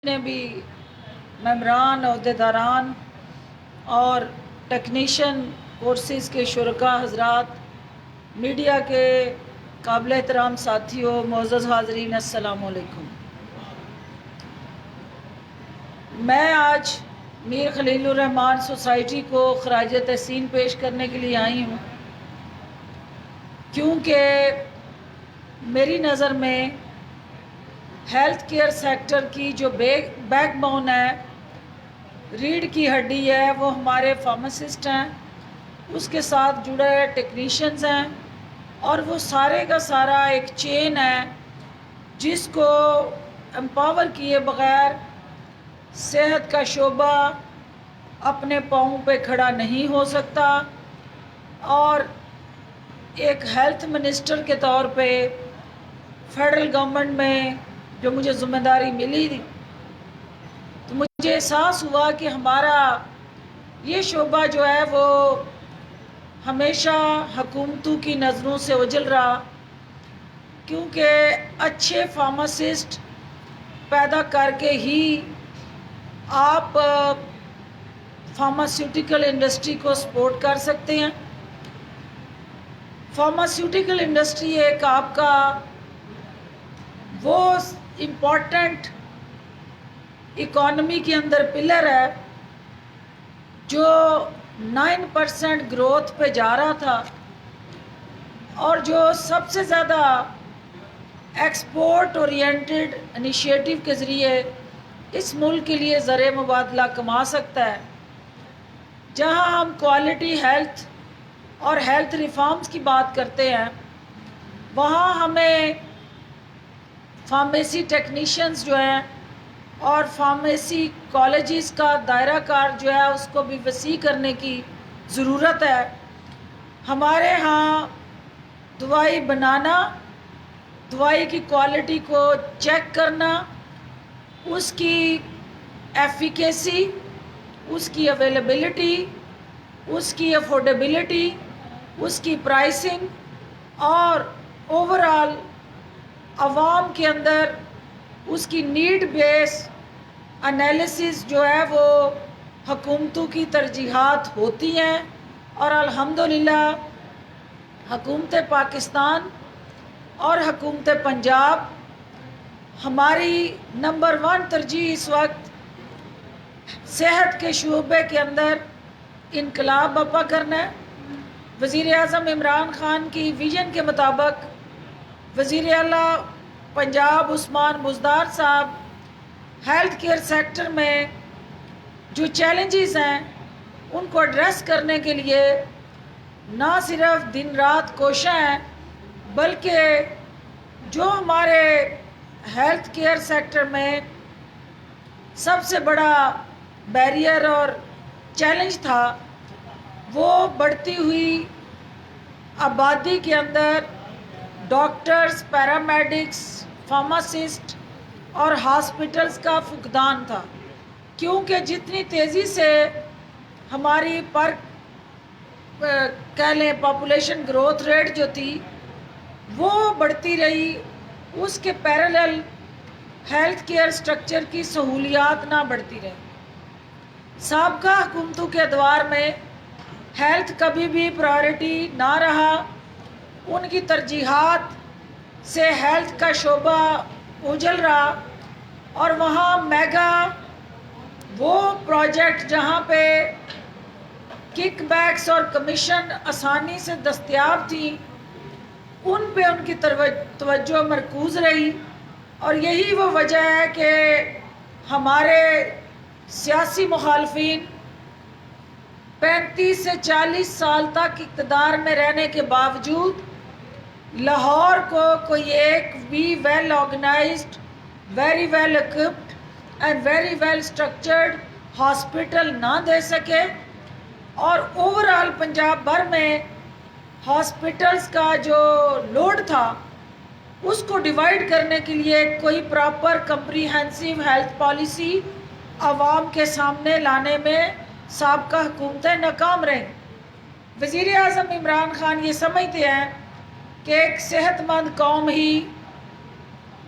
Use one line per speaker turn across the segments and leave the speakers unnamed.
نے بھی ممبران عہدیداران اور ٹیکنیشین کورسز کے شرکاء حضرات، میڈیا کے قابل احترام ساتھیوں، معزز حاضرین، السلام علیکم۔ میں آج میر خلیل الرحمان سوسائٹی کو خراج تحسین پیش کرنے کے لیے آئی ہوں، کیونکہ میری نظر میں ہیلتھ کیئر سیکٹر کی جو بیک بون ہے، ریڑھ کی ہڈی ہے، وہ ہمارے فارماسسٹ ہیں، اس کے ساتھ جڑے ٹیکنیشینز ہیں، اور وہ سارے کا سارا ایک چین ہے جس کو امپاور کیے بغیر صحت کا شعبہ اپنے پاؤں پہ کھڑا نہیں ہو سکتا۔ اور ایک ہیلتھ منسٹر کے طور پہ فیڈرل گورنمنٹ میں جو مجھے ذمہ داری ملی تھی، تو مجھے احساس ہوا کہ ہمارا یہ شعبہ جو ہے وہ ہمیشہ حکومتوں کی نظروں سے اوجھل رہا، کیونکہ اچھے فارماسسٹ پیدا کر کے ہی آپ فارماسیوٹیکل انڈسٹری کو سپورٹ کر سکتے ہیں۔ فارماسیوٹیکل انڈسٹری ایک آپ کا وہ امپورٹنٹ اکانومی کے اندر پلر ہے جو 9% گروتھ پہ جا رہا تھا، اور جو سب سے زیادہ ایکسپورٹ اورینٹڈ انیشیٹو کے ذریعے اس ملک کے لیے زر مبادلہ کما سکتا ہے۔ جہاں ہم کوالٹی ہیلتھ اور ہیلتھ ریفارمز کی بات کرتے ہیں، وہاں ہمیں فارمیسی ٹیکنیشینز جو ہیں اور فارمیسی کالجز کا دائرہ کار جو ہے اس کو بھی وسیع کرنے کی ضرورت ہے۔ ہمارے ہاں دوائی بنانا، دوائی کی کوالٹی کو چیک کرنا، اس کی ایفیکیسی، اس کی اویلیبلٹی، اس کی افورڈیبلٹی، اس کی پرائسنگ، اور اوورآل عوام کے اندر اس کی نیڈ بیس انالیسس جو ہے وہ حکومتوں کی ترجیحات ہوتی ہیں، اور الحمدللہ حکومت پاکستان اور حکومت پنجاب ہماری نمبر 1 ترجیح اس وقت صحت کے شعبے کے اندر انقلاب برپا کرنا ہے۔ وزیر اعظم عمران خان کی ویژن کے مطابق وزیر اعلیٰ پنجاب عثمان بزدار صاحب ہیلتھ کیئر سیکٹر میں جو چیلنجز ہیں ان کو ایڈریس کرنے کے لیے نہ صرف دن رات کوشاں ہیں، بلکہ جو ہمارے ہیلتھ کیئر سیکٹر میں سب سے بڑا بیریئر اور چیلنج تھا، وہ بڑھتی ہوئی آبادی کے اندر ڈاکٹرز، پیرامیڈکس، فارماسسٹ اور ہاسپٹلز کا فقدان تھا، کیونکہ جتنی تیزی سے ہماری کہہ لیں پاپولیشن گروتھ ریٹ جو تھی وہ بڑھتی رہی، اس کے پیرالل ہیلتھ کیئر سٹرکچر کی سہولیات نہ بڑھتی رہی۔ سابقہ حکومتوں کے ادوار میں ہیلتھ کبھی بھی پرائورٹی نہ رہا، ان کی ترجیحات سے ہیلتھ کا شعبہ اوجھل رہا، اور وہاں میگا وہ پروجیکٹ جہاں پہ کک بیکس اور کمیشن آسانی سے دستیاب تھیں، ان پہ ان کی توجہ مرکوز رہی، اور یہی وہ وجہ ہے کہ ہمارے سیاسی مخالفین 35 سے 40 سال تک اقتدار میں رہنے کے باوجود لاہور کو کوئی ایک بھی well organised, very well occupied and very well structured hospital نہ دے سکے، اور اوورآل پنجاب بھر میں ہاسپٹلز کا جو لوڈ تھا اس کو ڈیوائیڈ کرنے کے لیے کوئی پراپر کمپریہنسو ہیلتھ پالیسی عوام کے سامنے لانے میں سابقہ حکومتیں ناکام رہیں۔ وزیر اعظم عمران خان یہ سمجھتے ہیں کہ ایک صحت مند قوم ہی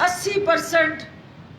80%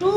2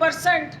%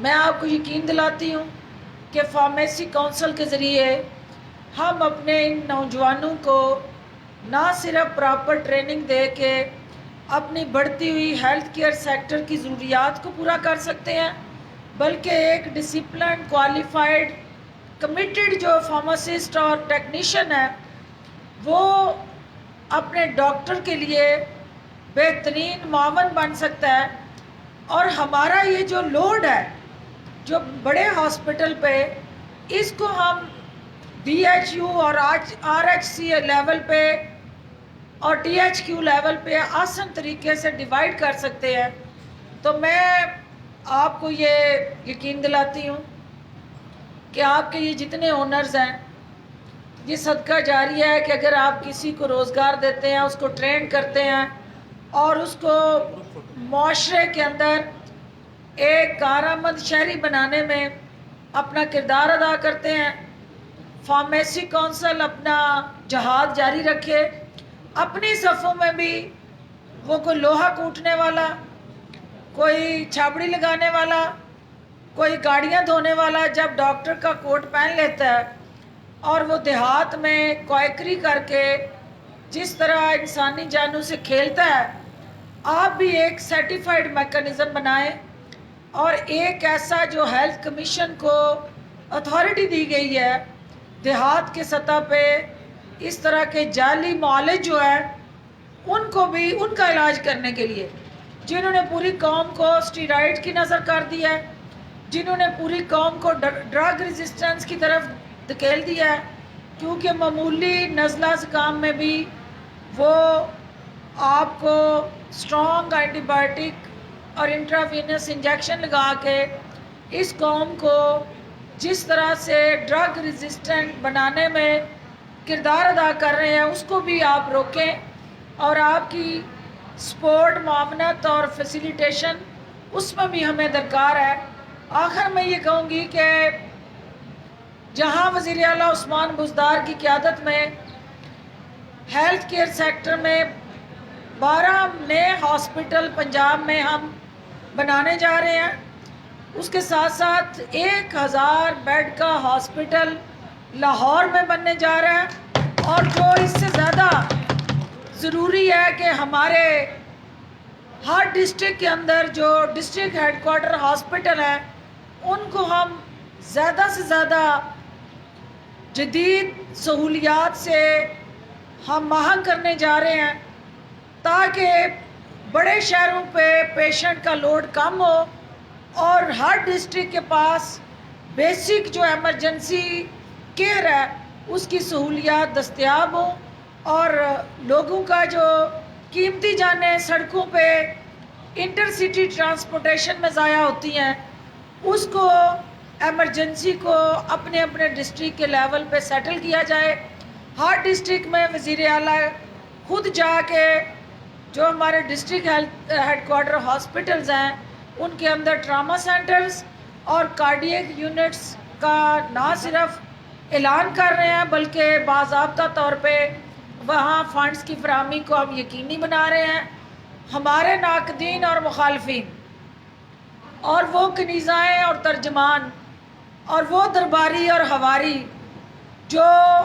میں آپ کو یقین دلاتی ہوں کہ فارمیسی کونسل کے ذریعے ہم اپنے ان نوجوانوں کو نہ صرف پراپر ٹریننگ دے کے اپنی بڑھتی ہوئی ہیلتھ کیئر سیکٹر کی ضروریات کو پورا کر سکتے ہیں، بلکہ ایک ڈسپلن، کوالیفائڈ، کمیٹڈ جو فارماسسٹ اور ٹیکنیشین ہے وہ اپنے ڈاکٹر کے لیے بہترین معاون بن سکتا ہے۔ اور ہمارا یہ جو لوڈ ہے جو بڑے ہاسپٹل پہ، اس کو ہم ڈی ایچ یو اور آر ایچ سی لیول پہ اور ٹی ایچ کیو لیول پہ آسان طریقے سے ڈیوائیڈ کر سکتے ہیں۔ تو میں آپ کو یہ یقین دلاتی ہوں کہ آپ کے یہ جتنے اونرز ہیں، یہ صدقہ جاریہ ہے کہ اگر آپ کسی کو روزگار دیتے ہیں، اس کو ٹرین کرتے ہیں اور اس کو معاشرے کے اندر ایک کارآمد شہری بنانے میں اپنا کردار ادا کرتے ہیں۔ فارمیسی کونسل اپنا جہاد جاری رکھے، اپنی صفوں میں بھی وہ کوئی لوہا کوٹنے والا، کوئی چھابڑی لگانے والا، کوئی گاڑیاں دھونے والا جب ڈاکٹر کا کوٹ پہن لیتا ہے اور وہ دیہات میں کوائکری کر کے جس طرح انسانی جانوں سے کھیلتا ہے، آپ بھی ایک سرٹیفائڈ میکانزم بنائیں اور ایک ایسا جو ہیلتھ کمیشن کو اتھارٹی دی گئی ہے دیہات کے سطح پہ اس طرح کے جعلی معالج جو ہے ان کو بھی ان کا علاج کرنے کے لیے، جنہوں نے پوری قوم کو اسٹیرائڈ کی نظر کر دی ہے، جنہوں نے پوری قوم کو ڈرگ ریزسٹنس کی طرف دھکیل دیا ہے، کیونکہ معمولی نزلہ زکام میں بھی وہ آپ کو اسٹرانگ اینٹی بائیوٹک اور انٹراوینس انجیکشن لگا کے اس قوم کو جس طرح سے ڈرگ ریزسٹنٹ بنانے میں کردار ادا کر رہے ہیں اس کو بھی آپ روکیں، اور آپ کی سپورٹ، معاونت اور فیسیلیٹیشن اس میں بھی ہمیں درکار ہے۔ آخر میں یہ کہوں گی کہ جہاں وزیر اعلیٰ عثمان بزدار کی قیادت میں ہیلتھ کیئر سیکٹر میں 12 نئے ہاسپٹل پنجاب میں ہم بنانے جا رہے ہیں، اس کے ساتھ ساتھ 1000 بیڈ کا ہاسپٹل لاہور میں بننے جا رہا ہے، اور جو اس سے زیادہ ضروری ہے کہ ہمارے ہر ڈسٹرکٹ کے اندر جو ڈسٹرکٹ ہیڈ کوارٹر ہاسپٹل ہیں ان کو ہم زیادہ سے زیادہ جدید سہولیات سے ہم مہنگ کرنے جا رہے ہیں تاکہ بڑے شہروں پہ پیشنٹ کا لوڈ کم ہو اور ہر ڈسٹرکٹ کے پاس بیسک جو ایمرجنسی کیئر ہے اس کی سہولیات دستیاب ہوں، اور لوگوں کا جو قیمتی جانیں سڑکوں پہ انٹر سٹی ٹرانسپورٹیشن میں ضائع ہوتی ہیں اس کو ایمرجنسی کو اپنے اپنے ڈسٹرکٹ کے لیول پہ سیٹل کیا جائے۔ ہر ڈسٹرکٹ میں وزیر اعلیٰ خود جا کے جو ہمارے ڈسٹرکٹ ہیڈ کوارٹر ہاسپٹلز ہیں ان کے اندر ٹراما سینٹرز اور کارڈیک یونٹس کا نہ صرف اعلان کر رہے ہیں بلکہ باضابطہ طور پہ وہاں فنڈز کی فراہمی کو اب یقینی بنا رہے ہیں۔ ہمارے ناقدین اور مخالفین اور وہ کنیزائیں اور ترجمان اور وہ درباری اور ہواری جو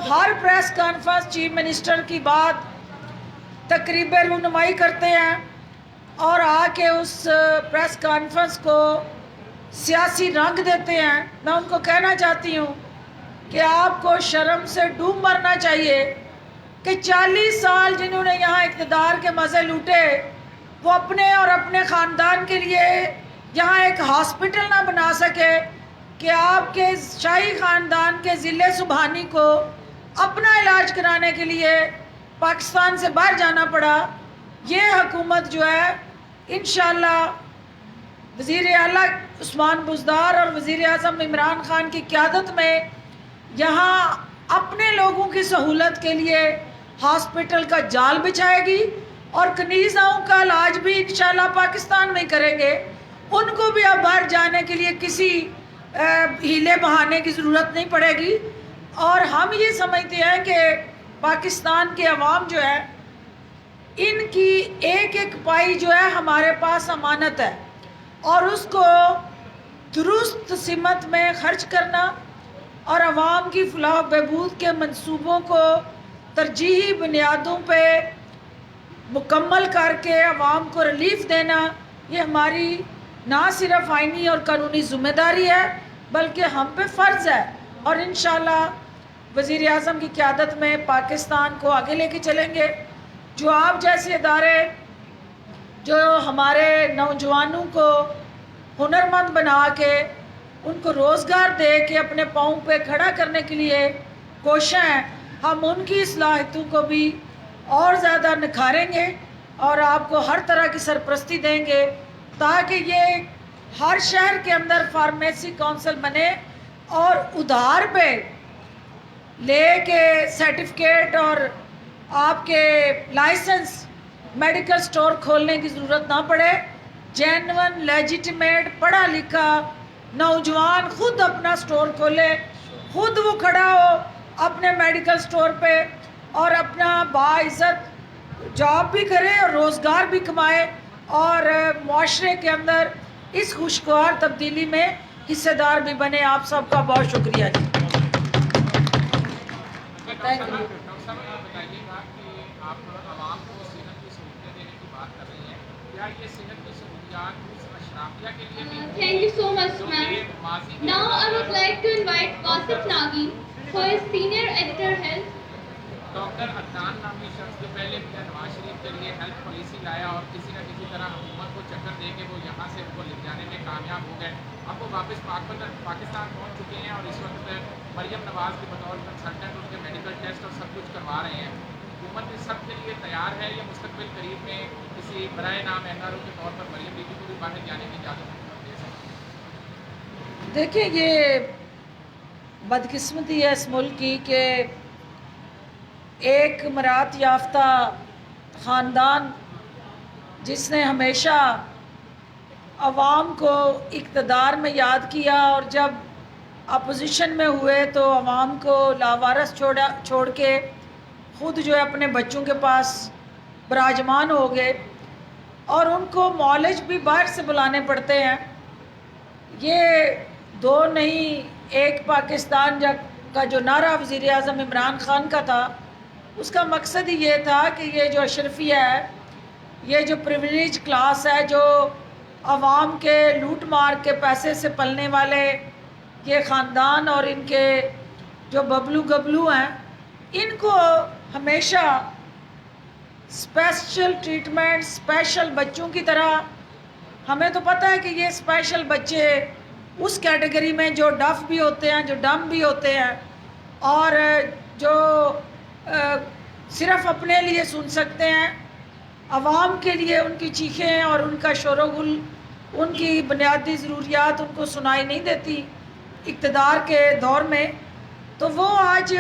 ہر پریس کانفرنس چیف منسٹر کی بات تقریب رونمائی کرتے ہیں اور آ کے اس پریس کانفرنس کو سیاسی رنگ دیتے ہیں، میں ان کو کہنا چاہتی ہوں کہ آپ کو شرم سے ڈوب مرنا چاہیے کہ 40 سال جنہوں نے یہاں اقتدار کے مزے لوٹے وہ اپنے اور اپنے خاندان کے لیے یہاں ایک ہاسپٹل نہ بنا سکے کہ آپ کے شاہی خاندان کے ضلع سبحانی کو اپنا علاج کرانے کے لیے پاکستان سے باہر جانا پڑا۔ یہ حکومت جو ہے انشاءاللہ وزیر اعلیٰ عثمان بزدار اور وزیر اعظم عمران خان کی قیادت میں یہاں اپنے لوگوں کی سہولت کے لیے ہاسپٹل کا جال بچھائے گی، اور کنیزاؤں کا علاج بھی انشاءاللہ پاکستان میں کریں گے۔ ان کو بھی اب باہر جانے کے لیے کسی ہیلے بہانے کی ضرورت نہیں پڑے گی، اور ہم یہ سمجھتے ہیں کہ پاکستان کے عوام جو ہے ان کی ایک ایک پائی جو ہے ہمارے پاس امانت ہے، اور اس کو درست سمت میں خرچ کرنا اور عوام کی فلاح و بہبود کے منصوبوں کو ترجیحی بنیادوں پہ مکمل کر کے عوام کو ریلیف دینا، یہ ہماری نہ صرف آئینی اور قانونی ذمہ داری ہے بلکہ ہم پہ فرض ہے، اور انشاءاللہ وزیر اعظم کی قیادت میں پاکستان کو آگے لے کے چلیں گے۔ جو آپ جیسے ادارے جو ہمارے نوجوانوں کو ہنرمند بنا کے ان کو روزگار دے کے اپنے پاؤں پہ کھڑا کرنے کے لیے کوشاں ہیں، ہم ان کی صلاحیتوں کو بھی اور زیادہ نکھاریں گے اور آپ کو ہر طرح کی سرپرستی دیں گے تاکہ یہ ہر شہر کے اندر فارمیسی کونسل بنے اور ادھار پہ لے کے سرٹیفکیٹ اور آپ کے لائسنس میڈیکل سٹور کھولنے کی ضرورت نہ پڑے۔ جینون لیجیٹیمیٹ پڑھا لکھا نوجوان خود اپنا سٹور کھولے، خود وہ کھڑا ہو اپنے میڈیکل سٹور پہ اور اپنا باعزت جاب بھی کرے اور روزگار بھی کمائے اور معاشرے کے اندر اس خوشگوار تبدیلی میں حصے دار بھی بنے۔ آپ سب کا بہت شکریہ جی۔ Thank you.
ڈاکٹر صاحب یہ بتائیے گا کہ آپ عوام کو صحت کی سہولتیں دینے کی بات کر رہی ہیں، کیا یہ صحت کی سہولیات اشرافیہ کے لیے بھی؟
Thank you so much, ma'am. Now I would like to invite Qasim Nagi, who is Senior Editor Health.
Doctor Adnan نامی شخص جو پہلے نواز شریف کے لیے ہیلتھ پالیسی لایا اور کسی نہ کسی طرح حکومت کو چکر دے کے وہ یہاں سے ان کو لے جانے میں کامیاب ہو گئے، اب وہ واپس پاکستان پہنچ چکے ہیں اور اس وقت مریم نواز کے بطور کنسلٹنٹ ان کے میڈیکل ٹیسٹ اور سب کچھ کروا رہے ہیں۔ حکومت اس سب کے لیے تیار ہے یا مستقبل قریب میں کسی برائے نام NRO کے طور پر مریم بیوی کو بھی باہر جانے کی اجازت دے سکتی؟
دیکھیں یہ بدقسمتی ہے اس ملک کی کہ ایک مرات یافتہ خاندان جس نے ہمیشہ عوام کو اقتدار میں یاد کیا اور جب اپوزیشن میں ہوئے تو عوام کو لاوارث چھوڑ کے خود جو ہے اپنے بچوں کے پاس براجمان ہو گئے اور ان کو معالج بھی باہر سے بلانے پڑتے ہیں۔ یہ دو نہیں، ایک پاکستان کا جو نعرہ وزیر اعظم عمران خان کا تھا اس کا مقصد ہی یہ تھا کہ یہ جو اشرفیہ ہے، یہ جو پریویلیج کلاس ہے، جو عوام کے لوٹ مار کے پیسے سے پلنے والے یہ خاندان اور ان کے جو ببلو گبلو ہیں، ان کو ہمیشہ اسپیشل ٹریٹمنٹ، اسپیشل بچوں کی طرح، ہمیں تو پتہ ہے کہ یہ اسپیشل بچے اس کیٹیگری میں جو ڈف بھی ہوتے ہیں، جو ڈم بھی ہوتے ہیں اور جو صرف اپنے لیے سن سکتے ہیں، عوام کے لیے ان کی چیخیں اور ان کا شور و غل، ان کی بنیادی ضروریات ان کو سنائی نہیں دیتی اقتدار کے دور میں، تو وہ آج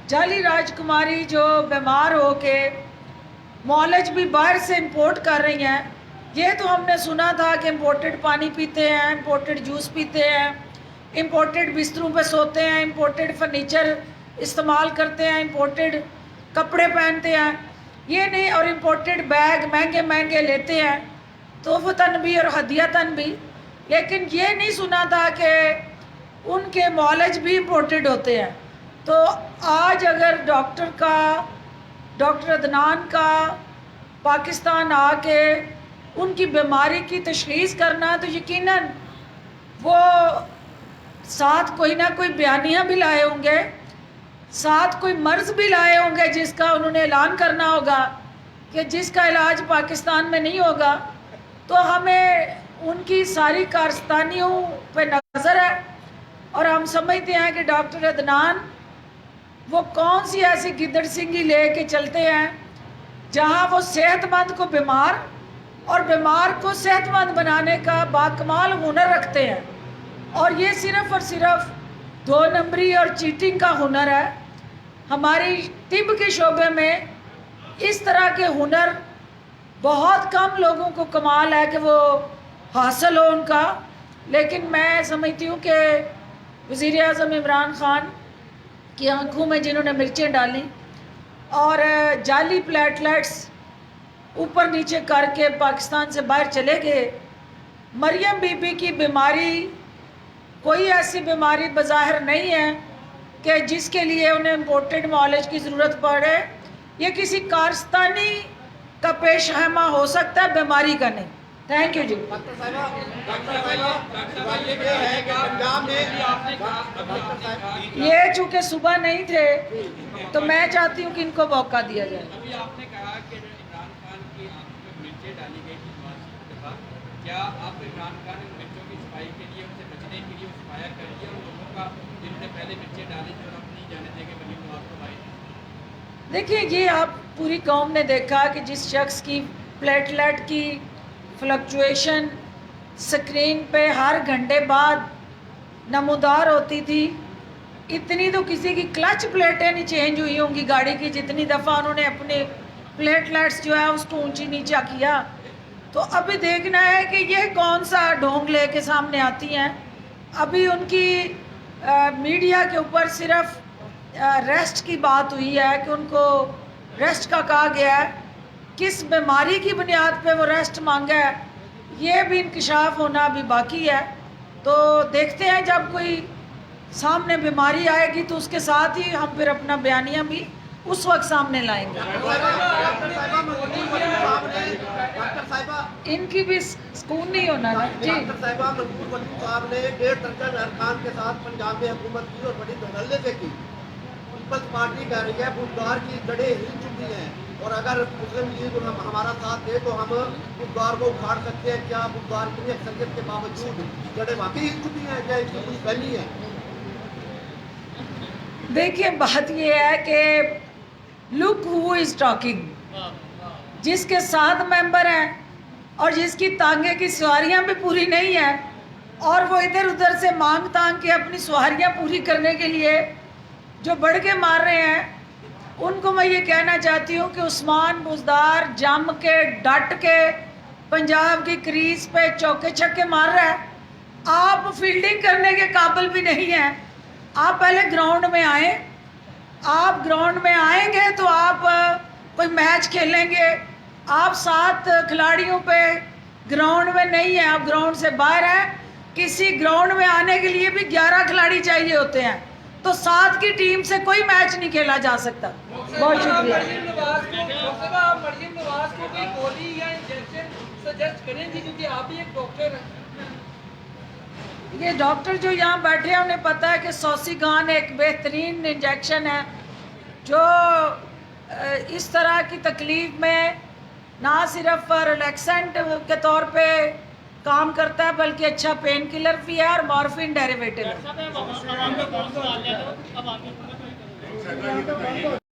جعلی راجکماری جو بیمار ہو کے معالج بھی باہر سے امپورٹ کر رہی ہیں۔ یہ تو ہم نے سنا تھا کہ امپورٹڈ پانی پیتے ہیں، امپورٹڈ جوس پیتے ہیں، امپورٹڈ بستروں پہ سوتے ہیں، امپورٹڈ فرنیچر استعمال کرتے ہیں، امپورٹڈ کپڑے پہنتے ہیں، یہ نہیں، اور امپورٹڈ بیگ مہنگے مہنگے لیتے ہیں تحفتاً بھی اور ہدیتاً بھی، لیکن یہ نہیں سنا تھا کہ ان کے معالج بھی امپورٹڈ ہوتے ہیں۔ تو آج اگر ڈاکٹر عدنان کا پاکستان آ کے ان کی بیماری کی تشخیص کرنا، تو یقیناً وہ ساتھ کوئی نہ کوئی بیانیہ بھی لائے ہوں گے، ساتھ کوئی مرض بھی لائے ہوں گے جس کا انہوں نے اعلان کرنا ہوگا کہ جس کا علاج پاکستان میں نہیں ہوگا، تو ہمیں ان کی ساری کارستانیوں پہ نظر ہے اور ہم سمجھتے ہیں کہ ڈاکٹر عدنان وہ کون سی ایسی گدڑ سنگھی لے کے چلتے ہیں جہاں وہ صحت مند کو بیمار اور بیمار کو صحت مند بنانے کا باکمال ہنر رکھتے ہیں، اور یہ صرف اور صرف 2 نمبری اور چیٹنگ کا ہنر ہے۔ ہماری طب کے شعبے میں اس طرح کے ہنر بہت کم لوگوں کو کمال ہے کہ وہ حاصل ہو ان کا، لیکن میں سمجھتی ہوں کہ وزیر اعظم عمران خان کی آنکھوں میں جنہوں نے مرچیں ڈالیں اور جعلی پلیٹلیٹس اوپر نیچے کر کے پاکستان سے باہر چلے گئے، مریم بی بی کی بیماری کوئی ایسی بیماری بظاہر نہیں ہے کہ جس کے لیے انہیں امپورٹڈ معالج کی ضرورت پڑے. یہ کسی کارستانی کا پیش خیمہ ہو سکتا ہے، بیماری کا نہیں. تھینک یو جی. یہ چونکہ صبح نہیں تھے تو میں چاہتی ہوں کہ ان کو موقع دیا جائے.
ابھی آپ نے کہا کہ عمران خان کی آنکھوں میں مرچیں ڈالی گئی تھی نواز شریف کے بعد، کیا آپ عمران خان ان مرچوں کی صفائی کے لیے، ان سے بچنے کے لیے انسپائر کر دیا ان لوگوں کا جنہوں نے پہلے مرچیں ڈالی تھی اور اپنی جانے دے کے مریم نواز کو بھائی؟
دیکھیے، یہ آپ پوری قوم نے دیکھا کہ جس شخص کی پلیٹلیٹ کی فلکچویشن سکرین پہ ہر گھنٹے بعد نمودار ہوتی تھی، اتنی تو کسی کی کلچ پلیٹیں نہیں چینج ہوئی ہوں گی گاڑی کی جتنی دفعہ انہوں نے اپنے پلیٹلیٹس جو ہے اس کو اونچی نیچا کیا. تو ابھی دیکھنا ہے کہ یہ کون سا ڈھونگ لے کے سامنے آتی ہیں. ابھی ان کی میڈیا کے اوپر صرف ریسٹ کی بات ہوئی ہے کہ ان کو ریسٹ کا کہا گیا ہے. کس بیماری کی بنیاد پہ وہ ریسٹ مانگا ہے یہ بھی انکشاف ہونا ابھی باقی ہے. تو دیکھتے ہیں جب کوئی سامنے بیماری آئے گی تو اس کے ساتھ ہی ہم پھر اپنا بیانیہ بھی اس وقت سامنے لائیں گے. ان کی بھی سکون نہیں ہونا نا جی.
ڈاکٹر صاحبہ منصور ولی صاحب نے 1.5 درجن ارکان کے ساتھ پنجاب میں حکومت کی اور بڑی دھڑلے سے کی. پیپلز پارٹی کہہ رہی ہے بزدار کی جڑیں ہل چکی ہیں اور اگر مسلم لیگ ہمارا ساتھ دے تو ہم بزدار کو اکھاڑ سکتے ہیں. کیا بزدار کی اکثریت کے باوجود جڑیں واقعی ہل چکی ہیں کیا اس کی کچھ پہلی ہے؟
دیکھیے، بات یہ ہے کہ لک ہو از ٹاکنگ. جس کے 7 ممبر ہیں اور جس کی تانگے کی سواریاں بھی پوری نہیں ہیں اور وہ ادھر ادھر سے مانگ تانگ کے اپنی سواریاں پوری کرنے کے لیے جو بڑھ کے مار رہے ہیں، ان کو میں یہ کہنا چاہتی ہوں کہ عثمان بزدار جم کے ڈٹ کے پنجاب کی کریز پہ چوکے چھکے مار رہا ہے. آپ فیلڈنگ کرنے کے قابل بھی نہیں ہیں. آپ پہلے گراؤنڈ میں آئیں. آپ گراؤنڈ میں آئیں گے تو آپ کوئی میچ کھیلیں گے. آپ 7 کھلاڑیوں پہ گراؤنڈ میں نہیں ہیں، آپ گراؤنڈ سے باہر ہیں. کسی گراؤنڈ میں آنے کے لیے بھی 11 کھلاڑی چاہیے ہوتے ہیں، تو 7 کی ٹیم سے کوئی میچ نہیں کھیلا جا سکتا. بہت شکریہ.
مریم نواز کو کوئی گولی یا انجیکشن سجیسٹ کریں گی کیونکہ آپ بھی ایک ڈاکٹر ہیں.
یہ ڈاکٹر جو یہاں بیٹھے ہیں انہیں پتہ ہے کہ سوسیگان ایک بہترین انجیکشن ہے جو اس طرح کی تکلیف میں نہ صرف ریلیکسنٹ کے طور پہ کام کرتا ہے بلکہ اچھا پین کلر بھی ہے اور مارفین ڈیریویٹو ہے.